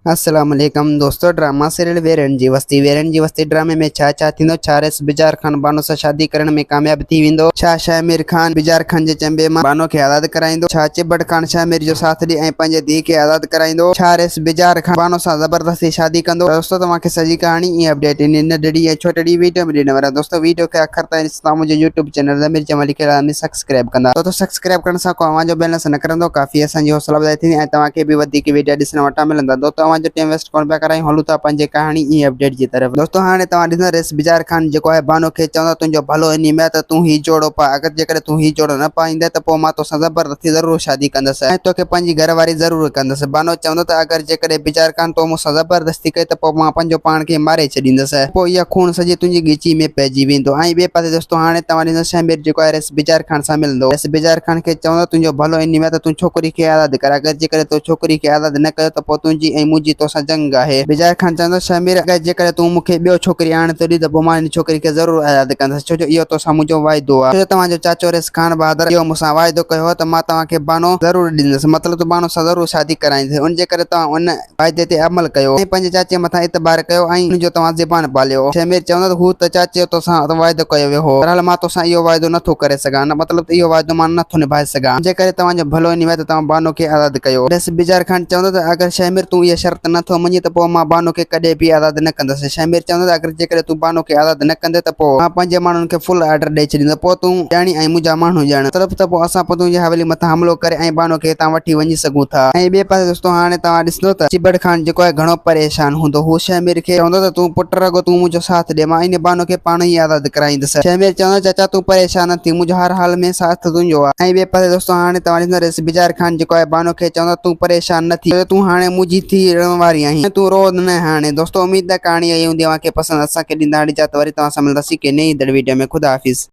अस्सलामुअलैकुम दोस्तों। Drama serial वीरन जी वस्ती ड्रामे में छा थींदो। छा रेस बिजार खान बानो सां शादी करण में कामयाब थी वेंदो। छा शामिर खान बिजार खान जे चंबे मां बानो खे आज़ाद कराईंदो। छा चिबड़ खान शामिर जो साथ ॾे ऐं पंहिंजे धीउ खे आज़ाद कराईंदो। छा रेस बिजार खान बानो सां ज़बरदस्ती शादी कंदो। दोस्तों तव्हांखे सॼी कहानी ईअं अपडेट इन नंढड़ी ऐं छोटड़ी वीडियो में ॾियण वारा। दोस्तों वीडियो खे आख़िर ताईं ॾिसंदा मुंहिंजे यूट्यूब चैनल ज़मीर जमाल लिखियल आहे सब्सक्राइब कंदा। तो सब्सक्राइब करण सां को अव्हांजो बैलेंस न करंदो, काफ़ी असांजी हौसला अफ़ज़ाई थींदी ऐं तव्हांखे बि वधीक वीडियो ॾिसण वटां मिलंदा। दोस्तों अव्हांजो टाइम वेस्ट कोन पिया करायूं, हलूं था पंहिंजे कहानी ई अपडेट की तरफ। दोस्तों हाणे तव्हां ॾिसंदा रेस बिजार खान जेको आहे बानो खे चवंदो तुंहिंजो भलो इन में त तूं ही जोड़ो पा। अगरि जेकॾहिं तूं ही जोड़ो न पाईंदे त पोइ मां तोसां ज़बरदस्ती ज़रूरु शादी कंदसि ऐं तोखे पंहिंजी घरवारी ज़रूरु कंदसि। बानो चवंदो त अगरि जेकॾहिं बिजार खान तो मूंसां ज़बरदस्ती कई त पोइ मां पंहिंजो पाण खे मारे छॾींदसि। पोइ इहा खून सॼी तुंहिंजी ॻिची में पइजी वेंदो। ऐं ॿिए पासे दोस्तों हाणे तव्हां ॾिसंदा शामिर जेको आहे रेस बिजार खान सां मिलंदो। रेस बिजार खान खे चवंदो तुंहिंजो भलो इन में त तूं छोकिरी खे आज़ाद कर। अगरि जेकॾहिं तूं छोकिरी खे आज़ाद न कयो त पोइ तुंहिंजी ऐं मुंहिंजी तोसां जंग आहे। बिजार खान चवंदो शामिर अगरि जेकॾहिं तूं मूंखे ॿियो छोकिरी आणे थो ॾी त पोइ मां इन छोकिरी खे ज़रूरु आज़ाद कंदसि, छो जो इहो तोसां मुंहिंजो वाइदो आहे। छो जो तव्हांजो चाचो रेस खान बहादुर इहो मूंसां वाइदो कयो हो त मां तव्हांखे बानो ज़रूरु ॾींदुसि, मतिलबु बानो सां ज़रूरु शादी कराईंदुसि। उन जे करे तव्हां उन वाइदे ते अमल कयो ऐं पंहिंजे चाचे मथां इतबार कयो ऐं उनजो तव्हां ज़बान पालियो। शामिर चवंदो हू त चाचे तोसां वाइदो कयो वियो हो, बहरहाल मां तोसां इहो वाइदो नथो करे सघां, न मतिलबु इहो वाइदो मां नथो निभाए सघां। जे करे तव्हांजो भलो इन में त तव्हां बानो खे आज़ाद कयो। रेस बिजार खान चवंदो त अगरि शामिर तूं इहा शर्त नथो मञी त पोइ मां बानो खे कॾहिं बि आज़ाद न कंदसि। शामिर चवंदो त अगरि जेकॾहिं तूं बानो खे आज़ाद न कंदे त पोइ मां पंहिंजे माण्हुनि खे फुल ऑर्डर ॾेई छॾींदो। पोइ तूं ॼाणी ऐं मुंहिंजा माण्हू ॼाण, मतिलबु त पोइ असां पोइ तुंहिंजी हवेली मथां हमलो करे ऐं बानो खे हितां वठी वञी सघूं था। ऐं ॿिए पासे दोस्तों हाणे तव्हां ॾिसंदो त चिबड़ खान जेको आहे घणो परेशान हूंदो। हू शामिर खे चवंदो त तूं पुट रगो तूं मुंहिंजो साथ ॾे, मां इन बानो खे पाण ई आज़ाद कराईंदुसि। शामिर चवंदो चाचा तूं परेशान न थी, मुंहिंजो हर हाल में साथ तुंहिंजो आहे। ऐं ॿिए पासे दोस्तों हाणे तव्हां ॾिसंदो रेस बिजार खान जेको आहे बानो खे चवंदो तूं परेशान न थी, तूं हाणे मुंहिंजी थी रहण वारी आहीं, तूं रो न हाणे। दोस्तों उम्मीद आहे कहाणी इहा हूंदी तव्हांखे पसंदि। असांखे ॾींदा इजाज़त, वरी तव्हां सां मिलंदासीं के नई वीडियो में। ख़ुदा हाफ़िज़।